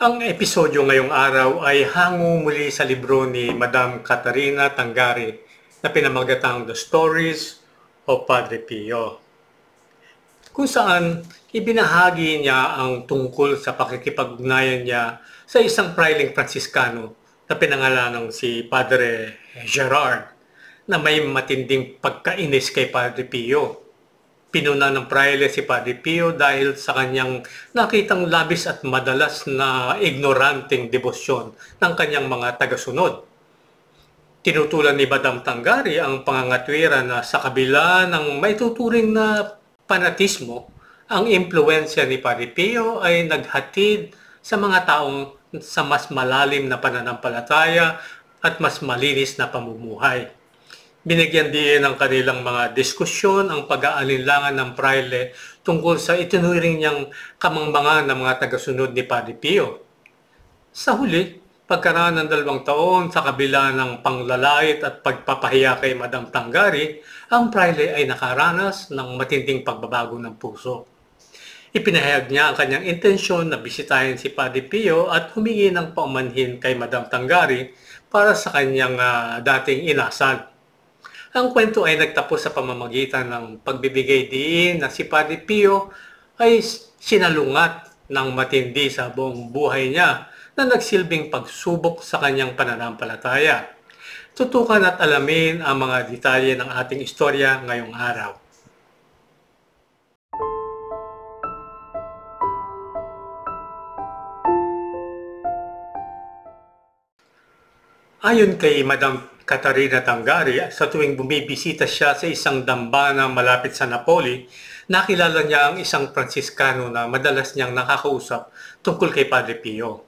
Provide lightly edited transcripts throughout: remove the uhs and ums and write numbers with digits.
Ang episodyo ngayong araw ay hango muli sa libro ni Madam Catarina Tangari na pinamagatang The Stories of Padre Pio, kung saan ibinahagi niya ang tungkol sa pakikipag-ugnayan niya sa isang priling Franciscano na pinangalanang si Padre Gerard na may matinding pagkainis kay Padre Pio. Pinuna ng praile si Padre Pio dahil sa kanyang nakitang labis at madalas na ignoranting debosyon ng kanyang mga tagasunod. Tinutulan ni Madam Tangari ang pangangatwiran na sa kabila ng maituturing na fanatismo, ang impluensya ni Padre Pio ay naghatid sa mga taong sa mas malalim na pananampalataya at mas malinis na pamumuhay. Binigyan din ng kanilang mga diskusyon ang pag-aalinlangan ng praile tungkol sa itinuring niyang kamangmangan ng mga tagasunod ni Padre Pio. Sa huli, pagkaraan ng 2 taon sa kabila ng panglalait at pagpapahiya kay Madam Tangari, ang praile ay nakaranas ng matinding pagbabago ng puso. Ipinahayag niya ang kanyang intensyon na bisitahin si Padre Pio at humingi ng paumanhin kay Madam Tangari para sa kanyang dating inasal. Ang kwento ay nagtapos sa pamamagitan ng pagbibigay diin na si Padre Pio ay sinalungat ng matindi sa buong buhay niya na nagsilbing pagsubok sa kanyang pananampalataya. Tutukan at alamin ang mga detalye ng ating istorya ngayong araw. Ayon kay Madam Catarina Tangari, sa tuwing bumibisita siya sa isang dambana malapit sa Napoli, nakilala niya ang isang Franciscano na madalas niyang nakakausap tungkol kay Padre Pio.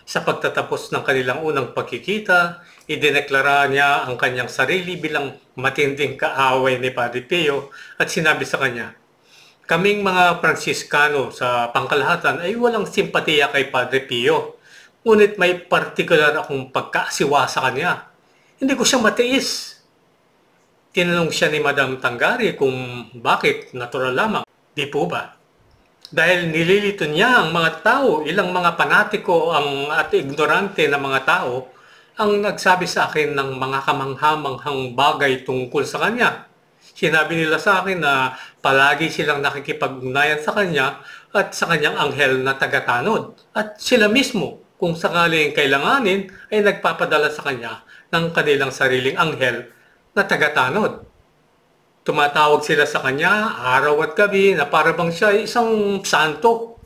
Sa pagtatapos ng kanilang unang pagkikita, idineklara niya ang kanyang sarili bilang matinding kaaway ni Padre Pio at sinabi sa kanya, "Kaming mga Franciscano sa pangkalahatan ay walang simpatiya kay Padre Pio, ngunit may partikular akong pagkaasiwa sa kanya. Hindi ko siya matiis." Tinanong siya ni Madam Tangari kung bakit natural lamang. Di po ba? Dahil nililito niya ang mga tao, ilang mga panatiko at ignorante na mga tao ang nagsabi sa akin ng mga kamanghamanghang bagay tungkol sa kanya. Sinabi nila sa akin na palagi silang nakikipag-ugnayan sa kanya at sa kanyang anghel na tagatanod. At sila mismo, kung sakaling kailanganin, ay nagpapadala sa kanya ng kanilang sariling anghel na tagatanod. Tumatawag sila sa kanya araw at gabi na para bang siya ay isang santo.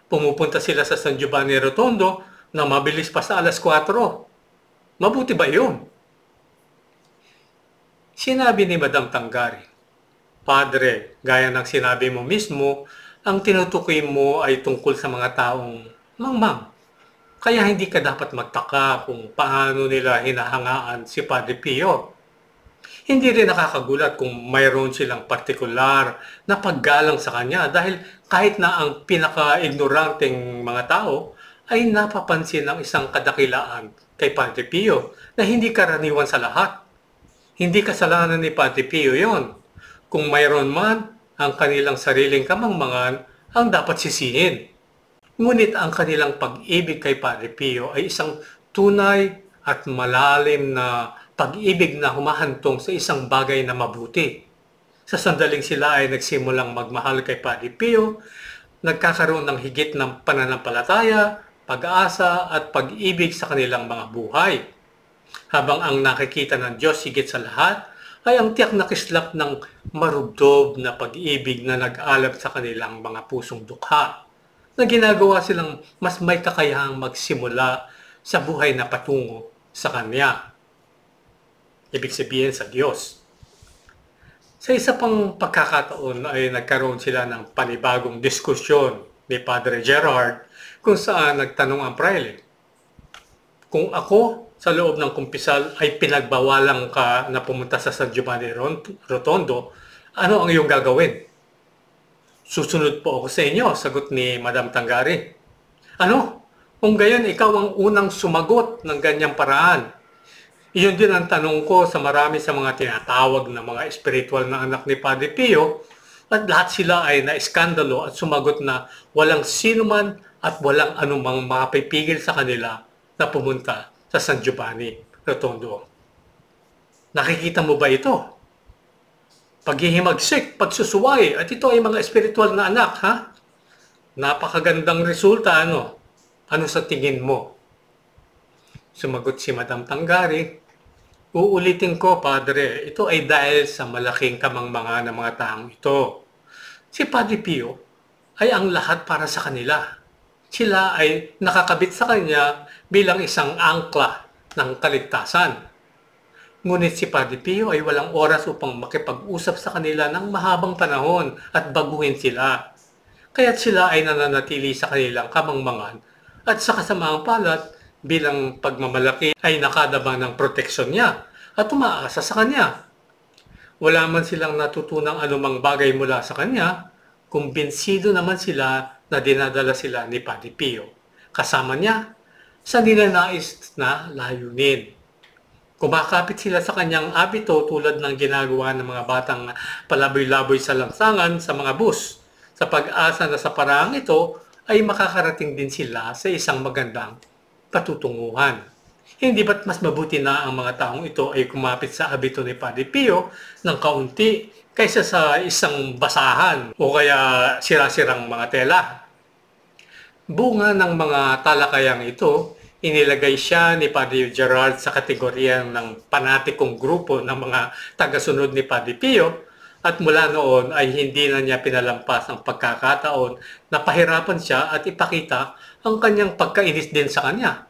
Pumupunta sila sa San Giovanni Rotondo na mabilis pa sa 4:00. Mabuti ba yun? Sinabi ni Madam Tangari, "Padre, gaya ng sinabi mo mismo, ang tinutukoy mo ay tungkol sa mga taong mangmang. Kaya hindi ka dapat magtaka kung paano nila hinahangaan si Padre Pio. Hindi rin nakakagulat kung mayroon silang partikular na paggalang sa kanya dahil kahit na ang pinaka-ignoranteng mga tao ay napapansin ng isang kadakilaan kay Padre Pio na hindi karaniwan sa lahat. Hindi kasalanan ni Padre Pio yon. Kung mayroon man, ang kanilang sariling kamangmangan ang dapat sisihin. Ngunit ang kanilang pag-ibig kay Padre Pio ay isang tunay at malalim na pag-ibig na humahantong sa isang bagay na mabuti. Sa sandaling sila ay nagsimulang magmahal kay Padre Pio, nagkakaroon ng higit ng pananampalataya, pag-asa at pag-ibig sa kanilang mga buhay. Habang ang nakikita ng Diyos higit sa lahat ay ang tiyak na kislap ng marubdob na pag-ibig na nag-alab sa kanilang mga pusong dukha, na ginagawa silang mas may kakayahang magsimula sa buhay na patungo sa Kanya. Ibig sabihin sa Diyos. Sa isa pang pagkakataon ay nagkaroon sila ng panibagong diskusyon ni Padre Gerard kung saan nagtanong ang praile, "Kung ako sa loob ng kumpisal ay pinagbawalan ka na pumunta sa San Giovanni Rotondo, ano ang iyong gagawin?" "Susunod po ako sa inyo," sagot ni Madam Tangari. "Ano? Kung gayon, ikaw ang unang sumagot ng ganyang paraan." Iyon din ang tanong ko sa marami sa mga tinatawag na mga espiritual na anak ni Padre Pio, At lahat sila ay naiskandalo at sumagot na walang sino man at walang anumang makapipigil sa kanila na pumunta sa San Giovanni Rotondo. Nakikita mo ba ito? Paghihimagsik, pagsusuway, at ito ay mga espiritual na anak, ha? Napakagandang resulta, ano? Ano sa tingin mo? Sumagot si Madam Tanggari, uulitin ko, Padre, ito ay dahil sa malaking kamangmanga ng mga taong ito. Si Padre Pio ay ang lahat para sa kanila. Sila ay nakakabit sa kanya bilang isang angkla ng kaligtasan. Ngunit si Padre Pio ay walang oras upang makipag-usap sa kanila ng mahabang panahon at baguhin sila. Kaya't sila ay nananatili sa kanilang kamangmangan at sa kasamaang palad bilang pagmamalaki ay nakadabang ng proteksyon niya at umaasa sa kanya. Wala man silang natutunang anumang bagay mula sa kanya, kumbinsido naman sila na dinadala sila ni Padre Pio. Kasama niya sa ninanais na layunin. Kumakapit sila sa kanyang abito tulad ng ginagawa ng mga batang palaboy-laboy sa lansangan sa mga bus. Sa pag-asa na sa paraang ito ay makakarating din sila sa isang magandang patutunguhan. Hindi ba't mas mabuti na ang mga taong ito ay kumapit sa abito ni Padre Pio ng kaunti kaysa sa isang basahan o kaya sira-sirang mga tela? Bunga ng mga talakayang ito, inilagay siya ni Padre Gerard sa kategorya ng panatikong grupo ng mga tagasunod ni Padre Pio at mula noon ay hindi na niya pinalampas ang pagkakataon na pahirapan siya at ipakita ang kanyang pagkainis din sa kanya.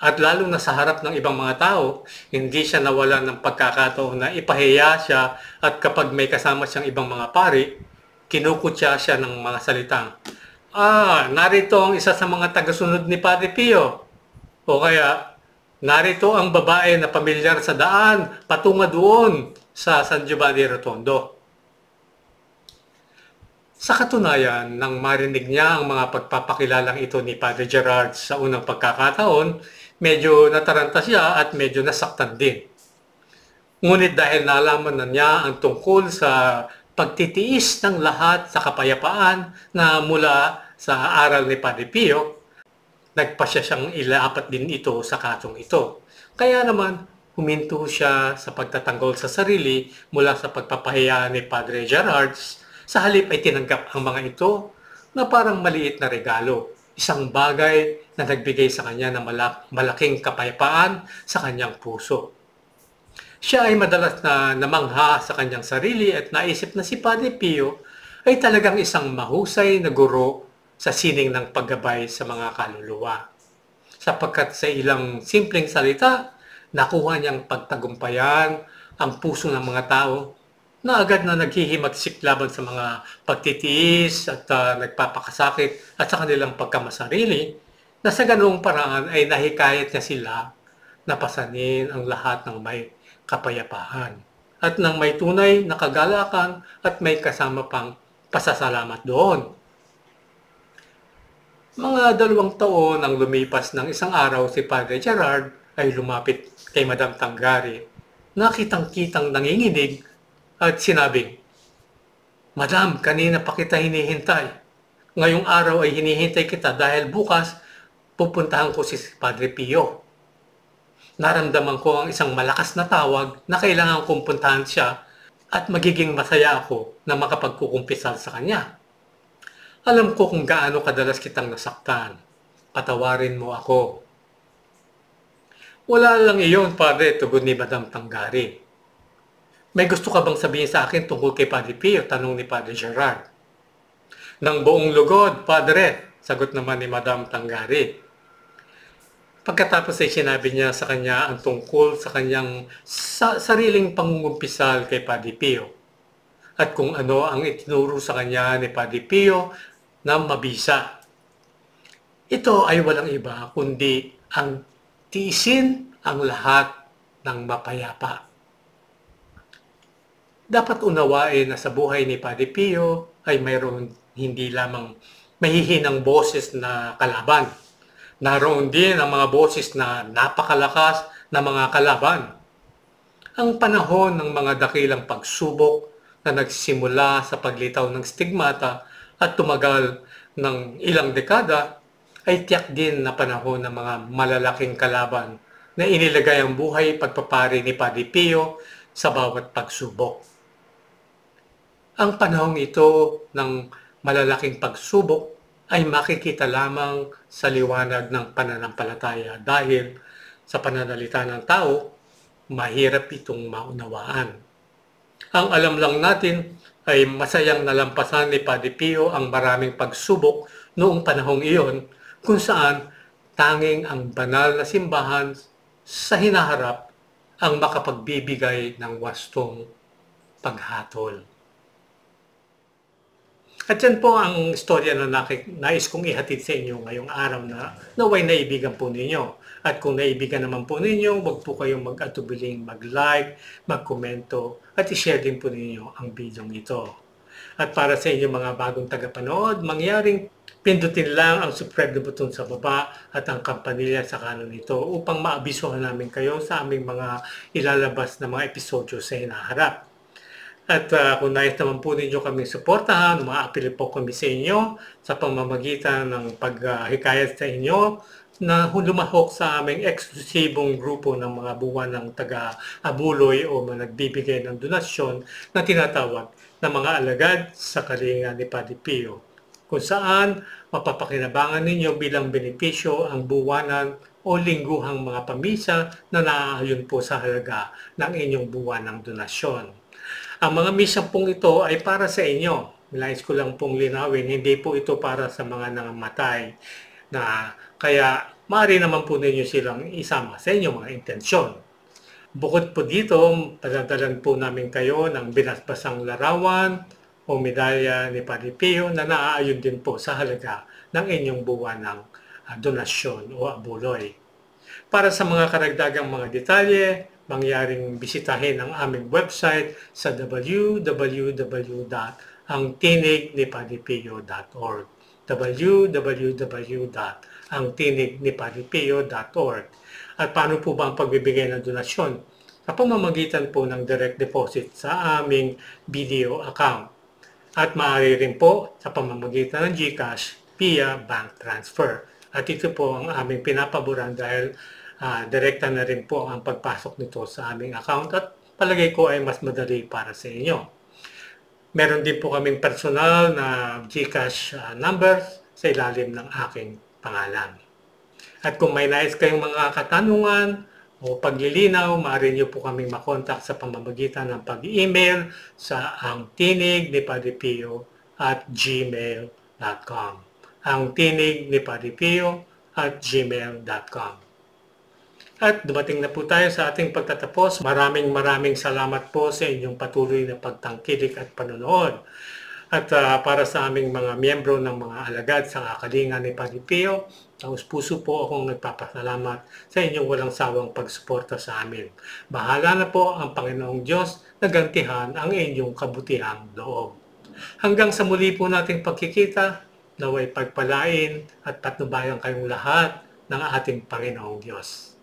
At lalo na sa harap ng ibang mga tao, hindi siya nawalan ng pagkakataon na ipahiya siya at kapag may kasama siyang ibang mga pari, kinukutya siya ng mga salitang, narito ang isa sa mga tagasunod ni Padre Pio. O kaya, narito ang babae na pamilyar sa daan, patunga doon sa San Giovanni Rotondo. Sa katunayan, nang marinig niya ang mga pagpapakilalang ito ni Padre Gerard sa unang pagkakataon, medyo nataranta siya at medyo nasaktan din. Ngunit dahil nalaman na niya ang tungkol sa pagtitiis ng lahat sa kapayapaan na mula sa aral ni Padre Pio, nagpasya siyang ilapat din ito sa katong ito. Kaya naman, huminto siya sa pagtatanggol sa sarili mula sa pagpapahiya ni Padre Gerard. Sa halip ay tinanggap ang mga ito na parang maliit na regalo. Isang bagay na nagbigay sa kanya ng malaking kapayapaan sa kanyang puso. Siya ay madalas na namangha sa kanyang sarili at naisip na si Padre Pio ay talagang isang mahusay na guro sa sining ng paggabay sa mga kaluluwa. Sapagkat sa ilang simpleng salita, nakuha niyang pagtagumpayan ang puso ng mga tao na agad na naghihimagsik laban sa mga pagtitiis at nagpapakasakit at sa kanilang pagkamasarili, na sa ganoong paraan ay nahikayat niya sila na pasanin ang lahat ng may kapayapaan at ng may tunay na kagalakan at may kasama pang pasasalamat doon. Mga 2 taon ang lumipas ng isang araw si Padre Gerard ay lumapit kay Madam Tanggari na kitang-kitang nanginginig at sinabing, Madam, kanina pa kita hinihintay. Ngayong araw ay hinihintay kita dahil bukas pupuntahan ko si Padre Pio. Naramdaman ko ang isang malakas na tawag na kailangan kong puntahan siya at magiging masaya ako na makapagkukumpisal sa kanya. Alam ko kung gaano kadalas kitang nasaktan. Patawarin mo ako. Wala lang iyon, Padre, tugon ni Madam Tanggari. May gusto ka bang sabihin sa akin tungkol kay Padre Pio? Tanong ni Padre Gerard. Nang buong lugod, Padre, sagot naman ni Madam Tanggari. Pagkatapos ay sinabi niya sa kanya ang tungkol sa kanyang sariling pangungumpisal kay Padre Pio at kung ano ang itinuro sa kanya ni Padre Pio na mabisa. Ito ay walang iba kundi ang tiisin ang lahat ng mapayapa. Dapat unawain na sa buhay ni Padre Pio ay mayroon hindi lamang mahihinang boses na kalaban. Naroon din ang mga boses na napakalakas na mga kalaban. Ang panahon ng mga dakilang pagsubok, na nagsimula sa paglitaw ng stigmata at tumagal ng ilang dekada ay tiyak din na panahon ng mga malalaking kalaban na inilagay ang buhay pagpapari ni Padre Pio sa bawat pagsubok. Ang panahong ito ng malalaking pagsubok ay makikita lamang sa liwanag ng pananampalataya dahil sa pananalita ng tao, mahirap itong maunawaan. Ang alam lang natin ay masayang nalampasan ni Padre Pio ang maraming pagsubok noong panahong iyon kung saan tanging ang banal na simbahan sa hinaharap ang makapagbibigay ng wastong paghatol. At yan po ang istorya na nais kong ihatid sa inyo ngayong araw na naway naibigan po ninyo. At kung naibigan naman po ninyo, huwag po kayong mag-atubiling mag-like, mag-komento, at i-share din po ninyo ang video ito. At para sa inyo mga bagong tagapanood, mangyaring pindutin lang ang subscribe na button sa baba at ang kampanilya sa kanan nito upang maabisuhan namin kayo sa aming mga ilalabas na mga episodyo sa hinaharap. At kung nais naman po ninyo kami suportahan, umaapil po kami sa inyo sa pamamagitan ng paghikayat sa inyo na lumahok sa aming eksklusibong grupo ng mga buwan ng taga-abuloy o nagbibigay ng donasyon na tinatawag na mga alagad sa kalinga ni Padre Pio, kung saan mapapakinabangan ninyo bilang benepisyo ang buwanan o lingguhang mga pamisa na naaayon po sa halaga ng inyong buwan ng donasyon. Ang mga misang pong ito ay para sa inyo. Nais ko lang pong linawin, hindi po ito para sa mga nangamatay na kaya maaari naman po ninyo silang isama sa inyong mga intensyon. Bukod po dito, padadalan po namin kayo ng binasbasang larawan o medalya ni Padre Pio na naaayon din po sa halaga ng inyong buwan ng donasyon o abuloy. Para sa mga karagdagang mga detalye, mangyaring bisitahin ang aming website sa www.angtinignipadrepio.org www.angtinignipadrepio.org. At paano po ba ang pagbibigay ng donasyon? Sa pamamagitan po ng direct deposit sa aming BDO account. At maaari rin po sa pamamagitan ng GCash via bank transfer. At ito po ang aming pinapaboran dahil direkta na rin po ang pagpasok nito sa aming account at palagay ko ay mas madali para sa inyo. Meron din po kaming personal na GCash numbers sa ilalim ng aking pangalan. At kung may nais kayong mga katanungan o paglilinaw, maaari niyo po kaming makontak sa pamamagitan ng pag-email sa angtinignipadrepio@gmail.com angtinignipadrepio@gmail.com. At dumating na po tayo sa ating pagtatapos. Maraming salamat po sa inyong patuloy na pagtangkilik at panonood. At para sa aming mga miyembro ng mga alagad sa kalinga ni Padre Pio, taus-puso po akong nagpapasalamat sa inyong walang sawang pagsuporta sa amin. Bahala na po ang Panginoong Diyos na gantihan ang inyong kabutihang loob. Hanggang sa muli po nating pagkikita, naway pagpalain at patnubayan kayong lahat ng ating Panginoong Diyos.